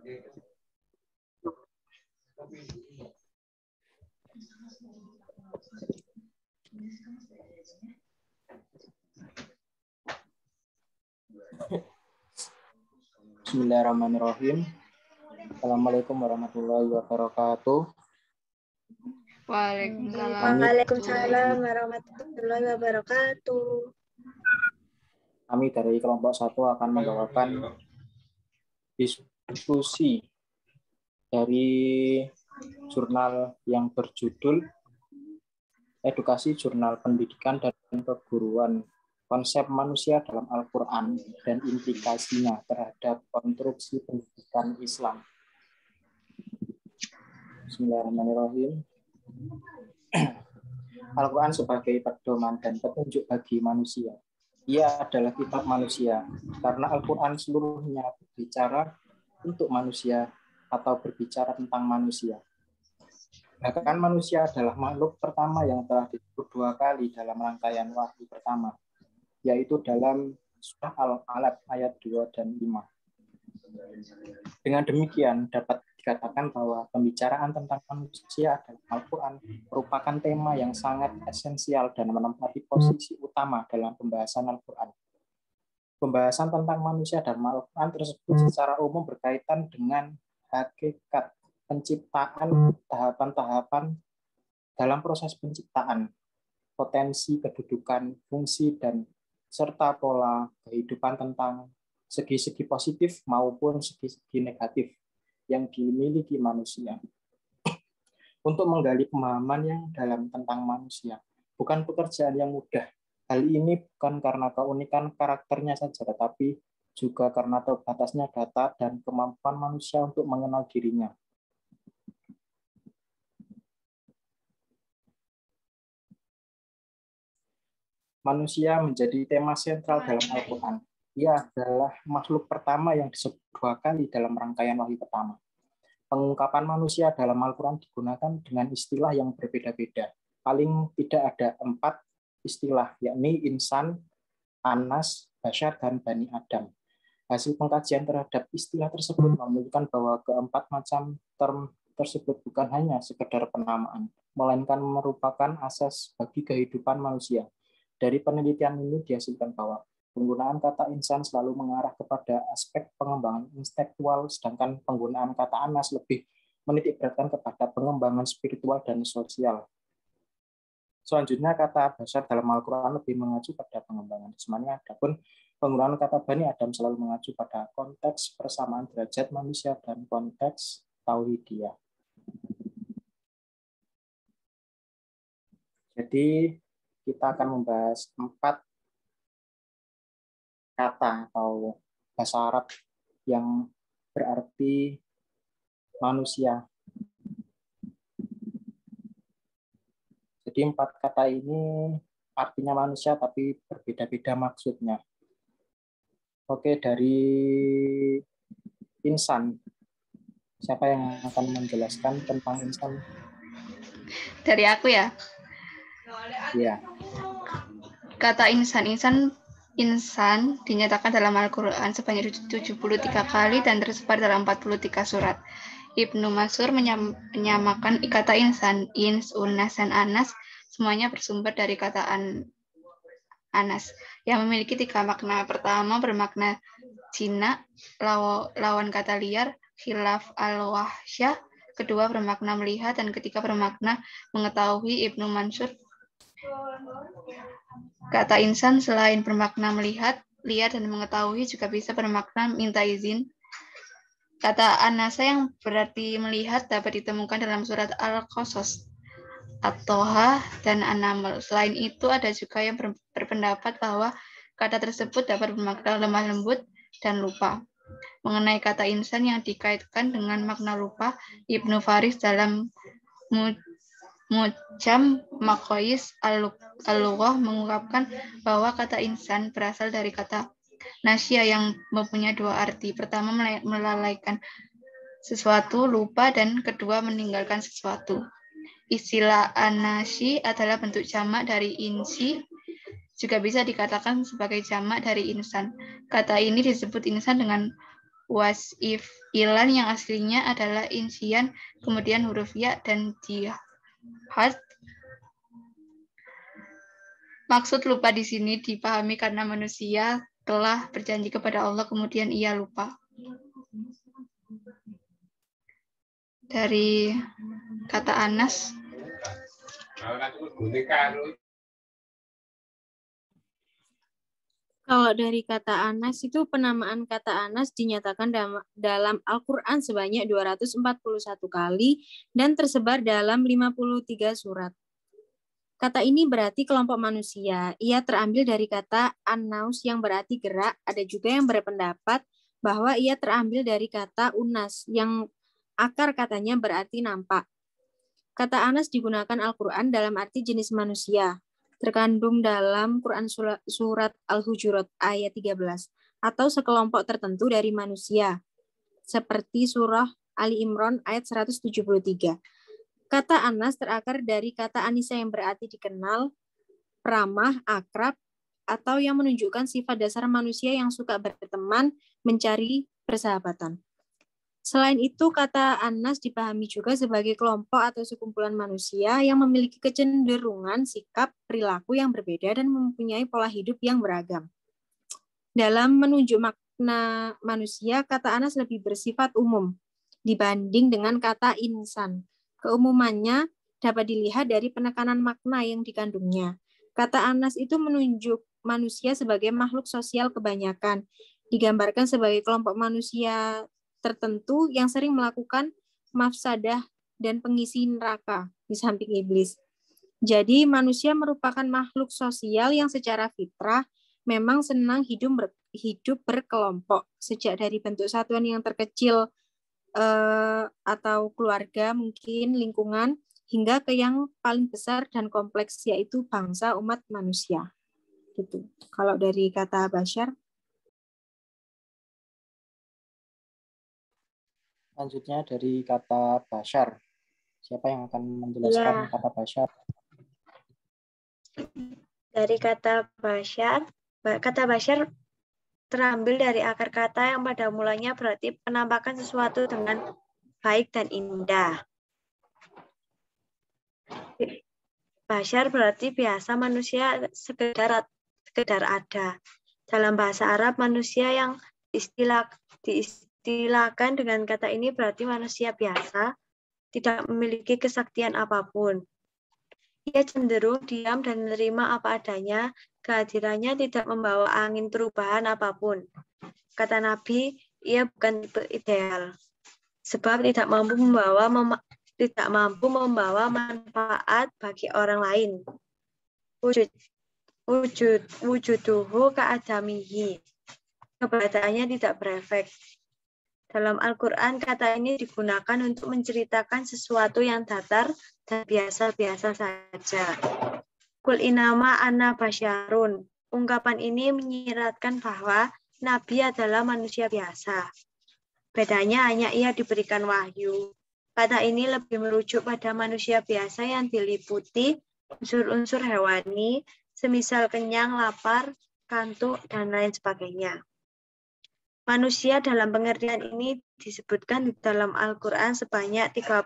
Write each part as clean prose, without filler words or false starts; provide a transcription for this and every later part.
Bismillahirrahmanirrahim. Assalamualaikum warahmatullahi wabarakatuh. Waalaikumsalam warahmatullahi wabarakatuh. Kami dari kelompok 1 akan membawakan diskusi dari jurnal yang berjudul Edukasi Jurnal Pendidikan dan Perguruan, Konsep Manusia dalam Al-Quran dan Implikasinya terhadap Konstruksi Pendidikan Islam. Bismillahirrahmanirrahim. Al-Quran sebagai pedoman dan petunjuk bagi manusia. Ia adalah kitab manusia, karena Al-Quran seluruhnya berbicara untuk manusia atau berbicara tentang manusia. Bahkan manusia adalah makhluk pertama yang telah disebut 2 kali dalam rangkaian wahyu pertama, yaitu dalam surah Al-Alaq ayat 2 dan 5. Dengan demikian, dapat dikatakan bahwa pembicaraan tentang manusia dalam Al-Quran merupakan tema yang sangat esensial dan menempati posisi utama dalam pembahasan Al-Quran. Pembahasan tentang manusia dalam Al-Quran tersebut secara umum berkaitan dengan hakikat penciptaan, tahapan-tahapan dalam proses penciptaan, potensi kedudukan, fungsi, dan serta pola kehidupan tentang segi-segi positif maupun segi-segi negatif yang dimiliki manusia. Untuk menggali pemahaman yang dalam tentang manusia, bukan pekerjaan yang mudah. Hal ini bukan karena keunikan karakternya saja, tetapi juga karena terbatasnya data dan kemampuan manusia untuk mengenal dirinya. Manusia menjadi tema sentral dalam Al-Quran. Ia adalah makhluk pertama yang disebut 2 kali dalam rangkaian wahyu pertama. Pengungkapan manusia dalam Al-Quran digunakan dengan istilah yang berbeda-beda. Paling tidak ada 4 istilah, yakni insan, anas, bashar, dan bani Adam. Hasil pengkajian terhadap istilah tersebut menunjukkan bahwa keempat macam term tersebut bukan hanya sekedar penamaan, melainkan merupakan asas bagi kehidupan manusia. Dari penelitian ini dihasilkan bahwa penggunaan kata insan selalu mengarah kepada aspek pengembangan intelektual, sedangkan penggunaan kata anas lebih menitikberatkan kepada pengembangan spiritual dan sosial. Selanjutnya, kata bashar dalam Al-Quran lebih mengacu pada pengembangan jasmani, adapun penggunaan kata bani Adam selalu mengacu pada konteks persamaan derajat manusia dan konteks tauhidiyah. Jadi, kita akan membahas 4 kata atau bahasa Arab yang berarti manusia. Jadi 4 kata ini artinya manusia tapi berbeda-beda maksudnya. Oke, dari insan. Siapa yang akan menjelaskan tentang insan? Dari aku ya? Iya. Kata insan dinyatakan dalam Al-Quran sebanyak 73 kali dan tersebar dalam 43 surat. Ibnu Mansur menyamakan kata insan, ins, unas, dan anas, semuanya bersumber dari kata anas, yang memiliki 3 makna. Pertama bermakna jinak, lawan kata liar, khilaf al-wahsyah. Kedua bermakna melihat, dan ketiga bermakna mengetahui. Ibnu Mansur, kata insan selain bermakna melihat, lihat, dan mengetahui juga bisa bermakna minta izin. Kata anasa yang berarti melihat dapat ditemukan dalam surat Al-Qasas, At-Toha, dan An-Naml. Selain itu ada juga yang berpendapat bahwa kata tersebut dapat bermakna lemah lembut dan lupa. Mengenai kata insan yang dikaitkan dengan makna lupa, Ibnu Faris dalam Mu'jam Maqayis Al-Lughah mengungkapkan bahwa kata insan berasal dari kata nasya yang mempunyai 2 arti. Pertama, melalaikan sesuatu, lupa, dan kedua, meninggalkan sesuatu. Istilah anasi adalah bentuk jamak dari insi, juga bisa dikatakan sebagai jamak dari insan. Kata ini disebut insan dengan wasifilan yang aslinya adalah insian, kemudian huruf ya dan jihad. Maksud lupa di sini dipahami karena manusia telah berjanji kepada Allah, kemudian ia lupa. Dari kata Anas. Kalau dari kata Anas itu penamaan kata Anas dinyatakan dalam Al-Quran sebanyak 241 kali dan tersebar dalam 53 surat. Kata ini berarti kelompok manusia. Ia terambil dari kata An-Naus yang berarti gerak. Ada juga yang berpendapat bahwa ia terambil dari kata Unas yang akar katanya berarti nampak. Kata Anas digunakan Al-Quran dalam arti jenis manusia. Terkandung dalam Quran surat Al-Hujurat ayat 13 atau sekelompok tertentu dari manusia seperti surah Ali Imran ayat 173. Kata Anas terakar dari kata Anisa yang berarti dikenal, ramah, akrab, atau yang menunjukkan sifat dasar manusia yang suka berteman, mencari persahabatan. Selain itu, kata Anas dipahami juga sebagai kelompok atau sekumpulan manusia yang memiliki kecenderungan, sikap, perilaku yang berbeda dan mempunyai pola hidup yang beragam. Dalam menunjuk makna manusia, kata Anas lebih bersifat umum dibanding dengan kata insan. Keumumannya dapat dilihat dari penekanan makna yang dikandungnya. Kata Anas itu menunjuk manusia sebagai makhluk sosial kebanyakan, digambarkan sebagai kelompok manusia tertentu yang sering melakukan mafsadah dan pengisi neraka di samping iblis. Jadi manusia merupakan makhluk sosial yang secara fitrah memang senang hidup berkelompok. Sejak dari bentuk satuan yang terkecil atau keluarga, mungkin lingkungan, hingga ke yang paling besar dan kompleks, yaitu bangsa umat manusia. Gitu. Kalau dari kata Basyar. Selanjutnya dari kata Basyar. Siapa yang akan menjelaskan kata Basyar? Dari kata Basyar terambil dari akar kata yang pada mulanya berarti penampakan sesuatu dengan baik dan indah. Basyar berarti biasa, manusia sekedar ada. Dalam bahasa Arab, manusia yang diistilahkan dengan kata ini berarti manusia biasa, tidak memiliki kesaktian apapun. Ia cenderung diam dan menerima apa adanya, kehadirannya tidak membawa angin perubahan apapun. Kata Nabi, ia bukan tipe ideal, sebab tidak mampu membawa manfaat bagi orang lain. Wujuduhu ka'adamihi. Keberadaannya tidak berefek. Dalam Al-Quran, kata ini digunakan untuk menceritakan sesuatu yang datar dan biasa-biasa saja. Kul inama ana basyarun. Ungkapan ini menyiratkan bahwa Nabi adalah manusia biasa. Bedanya hanya ia diberikan wahyu. Kata ini lebih merujuk pada manusia biasa yang diliputi unsur-unsur hewani, semisal kenyang, lapar, kantuk, dan lain sebagainya. Manusia dalam pengertian ini disebutkan di dalam Al-Quran sebanyak 35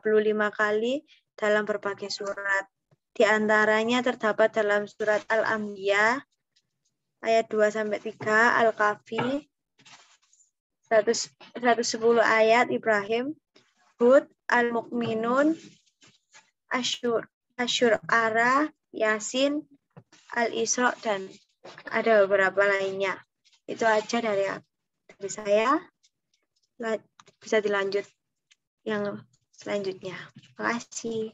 kali dalam berbagai surat. Di antaranya terdapat dalam surat Al-Anbiya ayat 2-3, Al-Kahfi 110 ayat, Ibrahim, Hud, Al-Mu'minun, Asyur-Ara, Yasin, Al-Isra, dan ada beberapa lainnya. Itu aja dari saya. Bisa dilanjut yang selanjutnya. Terima kasih.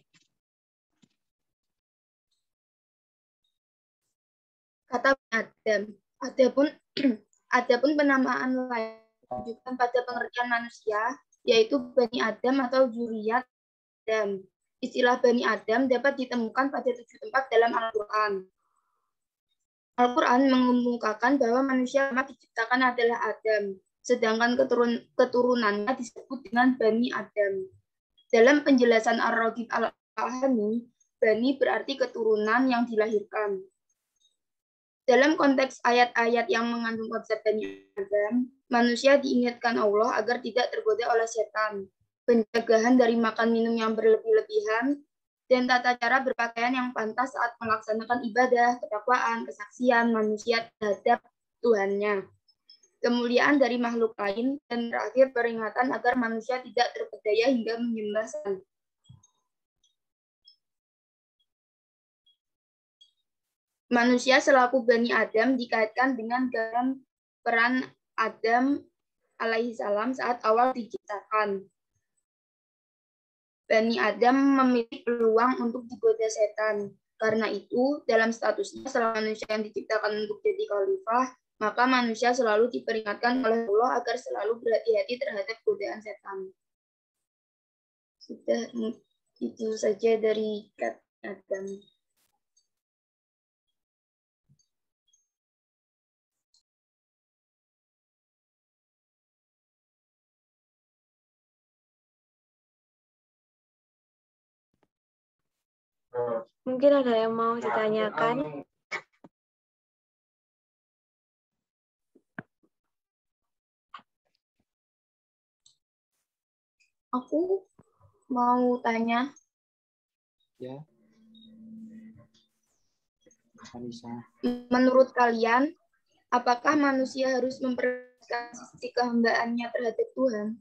Kata Adam. Adapun penamaan lain menunjukkan pada pengertian manusia, yaitu Bani Adam atau Zuriyat Adam. Istilah Bani Adam dapat ditemukan pada 7 tempat dalam Al-Quran. Al-Quran mengemukakan bahwa manusia pertama diciptakan adalah Adam, sedangkan keturunannya disebut dengan Bani Adam. Dalam penjelasan Ar-Raghib Al-Ahami, Bani berarti keturunan yang dilahirkan. Dalam konteks ayat-ayat yang mengandung konsep Bani Adam, manusia diingatkan Allah agar tidak tergoda oleh setan, pencegahan dari makan minum yang berlebih-lebihan, dan tata cara berpakaian yang pantas saat melaksanakan ibadah, ketakwaan, kesaksian manusia terhadap Tuhannya, kemuliaan dari makhluk lain, dan terakhir peringatan agar manusia tidak terpedaya hingga menyembah setan. Manusia selaku Bani Adam dikaitkan dengan dalam peran Adam alaihissalam saat awal diciptakan. Bani Adam memiliki peluang untuk digoda setan. Karena itu, dalam statusnya selama manusia yang diciptakan untuk jadi khalifah, maka manusia selalu diperingatkan oleh Allah agar selalu berhati-hati terhadap godaan setan. Sudah itu saja dari kata Adam. Mungkin ada yang mau ditanyakan? Aku mau tanya. Ya. Anissa. Menurut kalian, apakah manusia harus memperhatikan sisi kehambaannya terhadap Tuhan?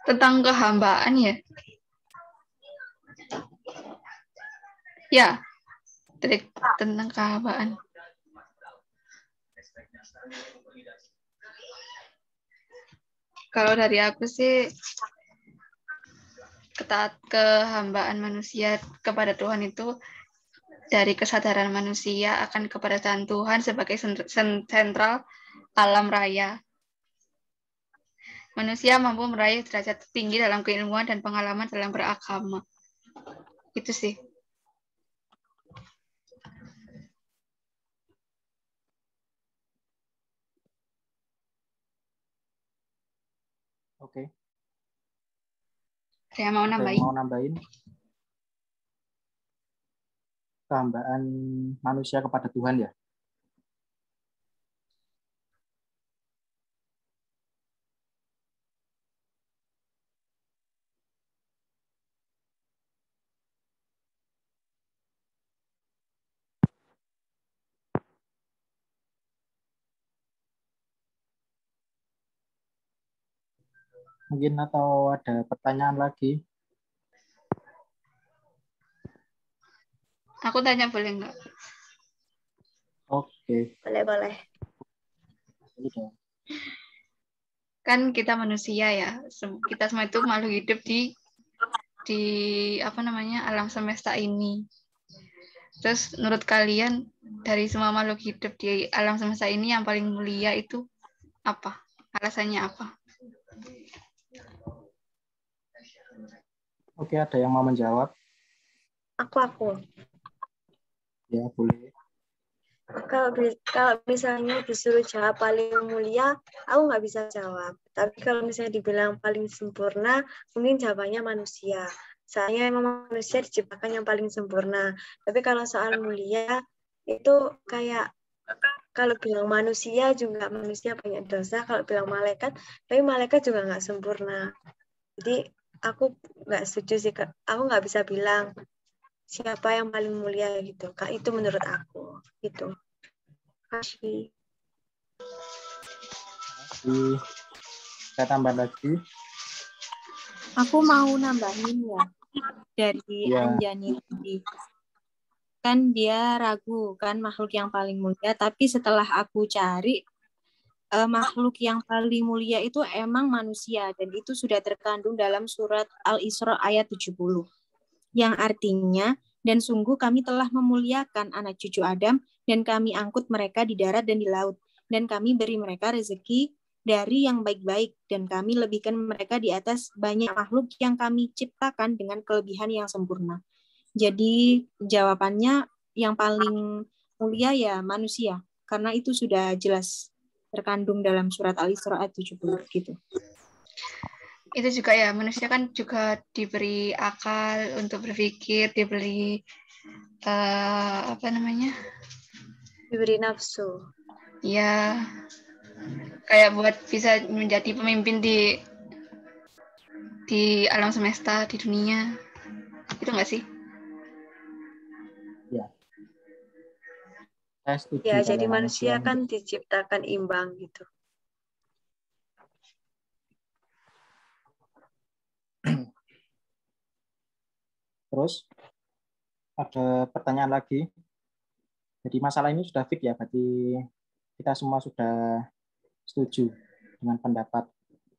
Tentang kehambaan ya? Ya, tentang kehambaan. Kalau dari aku sih, kehambaan manusia kepada Tuhan itu dari kesadaran manusia akan keberadaan Tuhan sebagai sentral alam raya. Manusia mampu meraih derajat tinggi dalam keilmuan dan pengalaman dalam beragama. Itu sih. Oke. Saya mau nambahin. Mau nambahin kehambaan manusia kepada Tuhan ya? Mungkin atau ada pertanyaan lagi? Aku tanya boleh nggak? Oke. Boleh. Kan kita manusia ya, kita semua itu makhluk hidup di alam semesta ini. Terus menurut kalian dari semua makhluk hidup di alam semesta ini yang paling mulia itu apa? Alasannya apa? Oke, ada yang mau menjawab? Aku. Ya, boleh. Kalau misalnya disuruh jawab paling mulia, aku nggak bisa jawab. Tapi kalau misalnya dibilang paling sempurna, mungkin jawabannya manusia. Soalnya memang manusia diciptakan yang paling sempurna. Tapi kalau soal mulia, itu kayak kalau bilang manusia juga manusia banyak dosa. Kalau bilang malaikat, tapi malaikat juga nggak sempurna. Jadi aku nggak setuju sih. Aku nggak bisa bilang siapa yang paling mulia gitu. Kak, itu menurut aku gitu. Kasih. Saya tambah lagi. Aku mau nambahin ya dari Anjani tadi. Kan dia ragu kan makhluk yang paling mulia, tapi setelah aku cari makhluk yang paling mulia itu emang manusia, dan itu sudah terkandung dalam surat Al-Isra ayat 70. Yang artinya, dan sungguh kami telah memuliakan anak cucu Adam, dan kami angkut mereka di darat dan di laut, dan kami beri mereka rezeki dari yang baik-baik, dan kami lebihkan mereka di atas banyak makhluk yang kami ciptakan dengan kelebihan yang sempurna. Jadi jawabannya yang paling mulia ya manusia, karena itu sudah jelas terkandung dalam surat Al-Isra ayat 70 gitu. itu juga ya, manusia kan juga diberi akal untuk berpikir, diberi apa namanya? Diberi nafsu. Ya, kayak buat bisa menjadi pemimpin di alam semesta, di dunia. Itu nggak sih? Ya. Saya setuju Ya, kalau jadi manusia kan menjadi- diciptakan imbang gitu. Terus ada pertanyaan lagi. Jadi masalah ini sudah fix ya, berarti kita semua sudah setuju dengan pendapat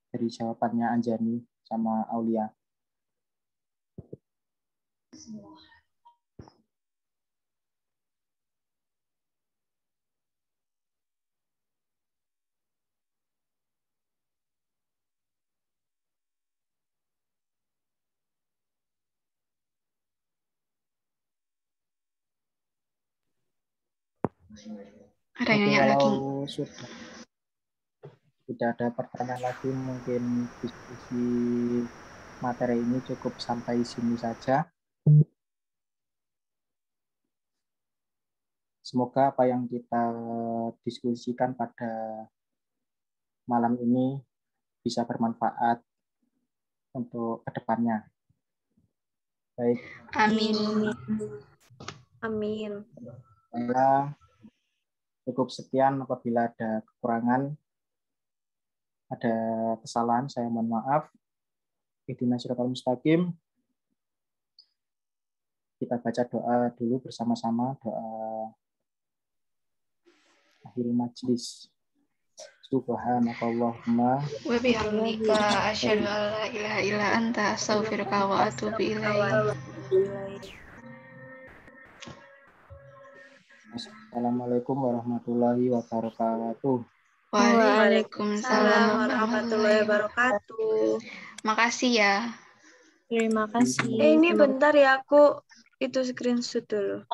dari jawabannya Anjani sama Aulia. Ada yang Oke, nanya lagi. kalau sudah ada pertanyaan lagi, mungkin diskusi materi ini cukup sampai sini saja. Semoga apa yang kita diskusikan pada malam ini bisa bermanfaat untuk kedepannya. Baik, Amin. Amin. saya cukup sekian. Apabila ada kekurangan, ada kesalahan, saya mohon maaf. Ihdinas siratal mustaqim. Kita baca doa dulu bersama-sama, doa akhir majlis. Subhanakallahumma Wa bihamdika asyhadu an la ilaha illa anta astaghfiruka wa atubu ilaik. Assalamualaikum warahmatullahi wabarakatuh. Waalaikumsalam warahmatullahi wabarakatuh. Makasih ya. Terima kasih. Ini bentar ya, aku itu screenshot dulu.